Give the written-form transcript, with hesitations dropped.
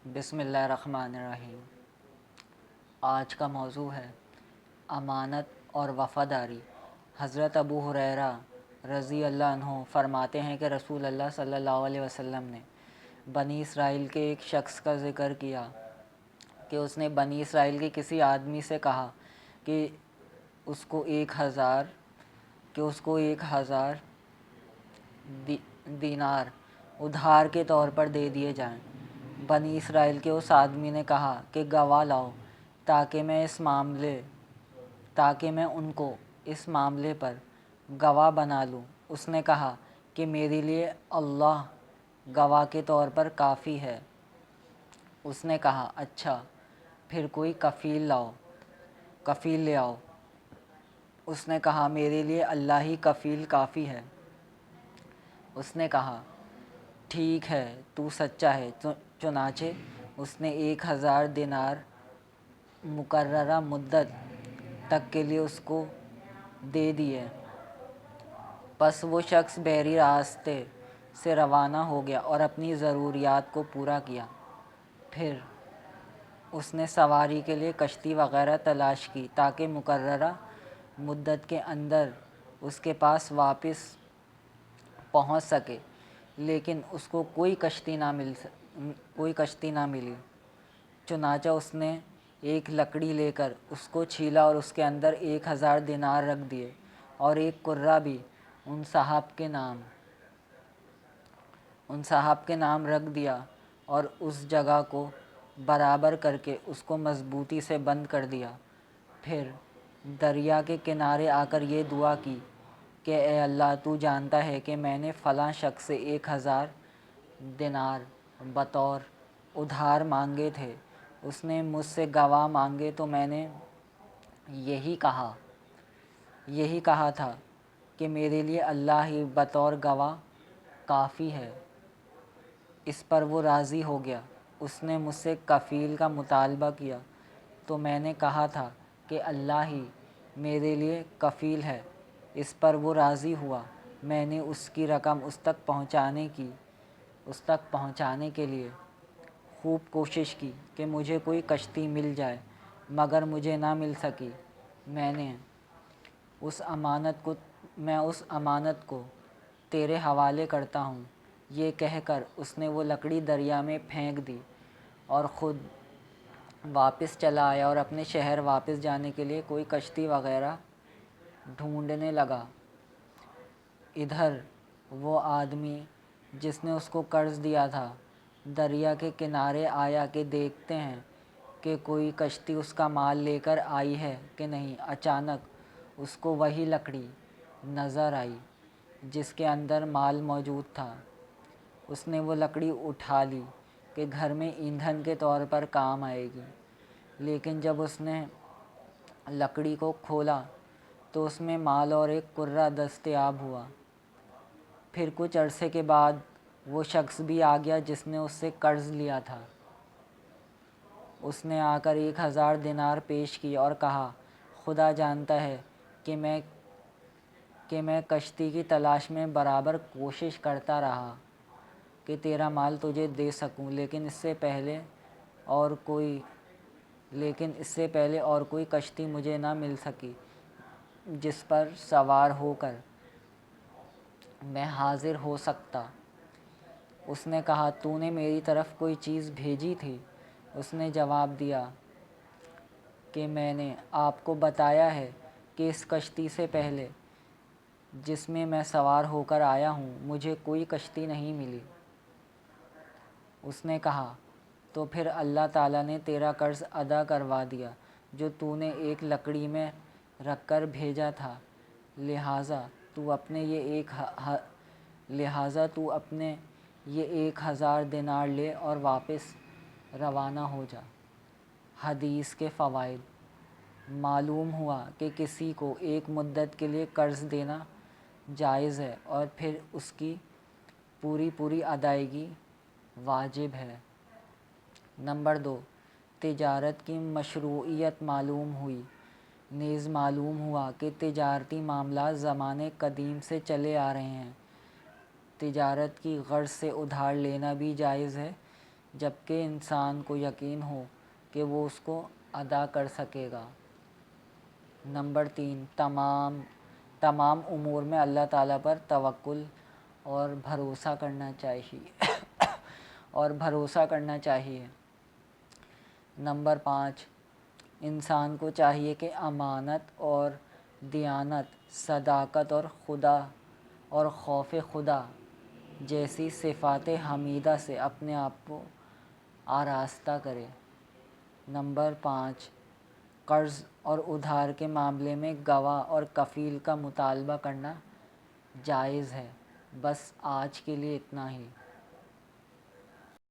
بسم اللہ الرحمن الرحیم۔ آج کا موضوع ہے امانت اور وفاداری۔ حضرت ابو ہریرہ رضی اللہ عنہ فرماتے ہیں کہ رسول اللہ صلی اللہ علیہ وسلم نے بنی اسرائیل کے ایک شخص کا ذکر کیا کہ اس نے بنی اسرائیل کے کسی آدمی سے کہا کہ اس کو 1000 دینار ادھار کے طور پر دے دیے جائیں۔ بنی اسرائیل کے اس آدمی نے کہا کہ گواہ لاؤ تاکہ میں ان کو اس معاملے پر گواہ بنا لوں۔ اس نے کہا کہ میرے لیے اللہ گواہ کے طور پر کافی ہے۔ اس نے کہا اچھا پھر کوئی کفیل لے آؤ۔ اس نے کہا میرے لیے اللہ ہی کفیل کافی ہے۔ اس نے کہا ٹھیک ہے تو سچا ہے۔ چنانچہ اس نے 1000 دینار مقررہ مدت تک کے لیے اس کو دے دیے۔ پس وہ شخص بحری راستے سے روانہ ہو گیا اور اپنی ضروریات کو پورا کیا۔ پھر اس نے سواری کے لیے کشتی وغیرہ تلاش کی تاکہ مقررہ مدت کے اندر اس کے پاس واپس پہنچ سکے، لیکن اس کو کوئی کشتی نہ ملی۔ چنانچہ اس نے ایک لکڑی لے کر اس کو چھیلا اور اس کے اندر 1000 دینار رکھ دیے اور ایک کرہ بھی ان صاحب کے نام رکھ دیا اور اس جگہ کو برابر کر کے اس کو مضبوطی سے بند کر دیا۔ پھر دریا کے کنارے آ کر یہ دعا کی کہ اے اللہ تو جانتا ہے کہ میں نے فلاں شخص سے 1000 دینار بطور ادھار مانگے تھے۔ اس نے مجھ سے گواہ مانگے تو میں نے یہی کہا تھا کہ میرے لیے اللہ ہی بطور گواہ کافی ہے۔ اس پر وہ راضی ہو گیا۔ اس نے مجھ سے کفیل کا مطالبہ کیا تو میں نے کہا تھا کہ اللہ ہی میرے لیے کفیل ہے۔ اس پر وہ راضی ہوا۔ میں نے اس کی رقم اس تک پہنچانے کے لیے خوب کوشش کی کہ مجھے کوئی کشتی مل جائے، مگر مجھے نہ مل سکی۔ میں اس امانت کو تیرے حوالے کرتا ہوں۔ یہ کہہ کر اس نے وہ لکڑی دریا میں پھینک دی اور خود واپس چلا آیا اور اپنے شہر واپس جانے کے لیے کوئی کشتی وغیرہ ڈھونڈنے لگا۔ ادھر وہ آدمی جس نے اس کو قرض دیا تھا دریا کے کنارے آیا کہ دیکھتے ہیں کہ کوئی کشتی اس کا مال لے کر آئی ہے کہ نہیں۔ اچانک اس کو وہی لکڑی نظر آئی جس کے اندر مال موجود تھا۔ اس نے وہ لکڑی اٹھا لی کہ گھر میں ایندھن کے طور پر کام آئے گی، لیکن جب اس نے لکڑی کو کھولا تو اس میں مال اور ایک کرہ دستیاب ہوا۔ پھر کچھ عرصے کے بعد وہ شخص بھی آ گیا جس نے اس سے قرض لیا تھا۔ اس نے آ کر 1000 دینار پیش کیے اور کہا خدا جانتا ہے کہ میں کشتی کی تلاش میں برابر کوشش کرتا رہا کہ تیرا مال تجھے دے سکوں، لیکن اس سے پہلے اور کوئی کشتی مجھے نہ مل سکی جس پر سوار ہو کر میں حاضر ہو سکتا۔ اس نے کہا تو نے میری طرف کوئی چیز بھیجی تھی؟ اس نے جواب دیا کہ میں نے آپ کو بتایا ہے کہ اس کشتی سے پہلے جس میں میں سوار ہو کر آیا ہوں مجھے کوئی کشتی نہیں ملی۔ اس نے کہا تو پھر اللہ تعالیٰ نے تیرا قرض ادا کروا دیا جو تو نے ایک لکڑی میں رکھ کر بھیجا تھا، لہٰذا تو اپنے یہ 1000 دینار لے اور واپس روانہ ہو جا۔ حدیث کے فوائد۔ معلوم ہوا کہ کسی کو ایک مدت کے لیے قرض دینا جائز ہے اور پھر اس کی پوری ادائیگی واجب ہے۔ نمبر 2، تجارت کی مشروعیت معلوم ہوئی۔ نیز معلوم ہوا کہ تجارتی معاملات زمانے قدیم سے چلے آ رہے ہیں۔ تجارت کی غرض سے ادھار لینا بھی جائز ہے، جبکہ انسان کو یقین ہو کہ وہ اس کو ادا کر سکے گا۔ نمبر 3، تمام امور میں اللہ تعالیٰ پر توکل اور بھروسہ کرنا چاہیے۔ نمبر 5، انسان کو چاہیے کہ امانت اور دیانت، صداقت اور خوف خدا جیسی صفات حمیدہ سے اپنے آپ کو آراستہ کرے۔ نمبر 5، قرض اور ادھار کے معاملے میں گواہ اور کفیل کا مطالبہ کرنا جائز ہے۔ بس آج کے لیے اتنا ہی۔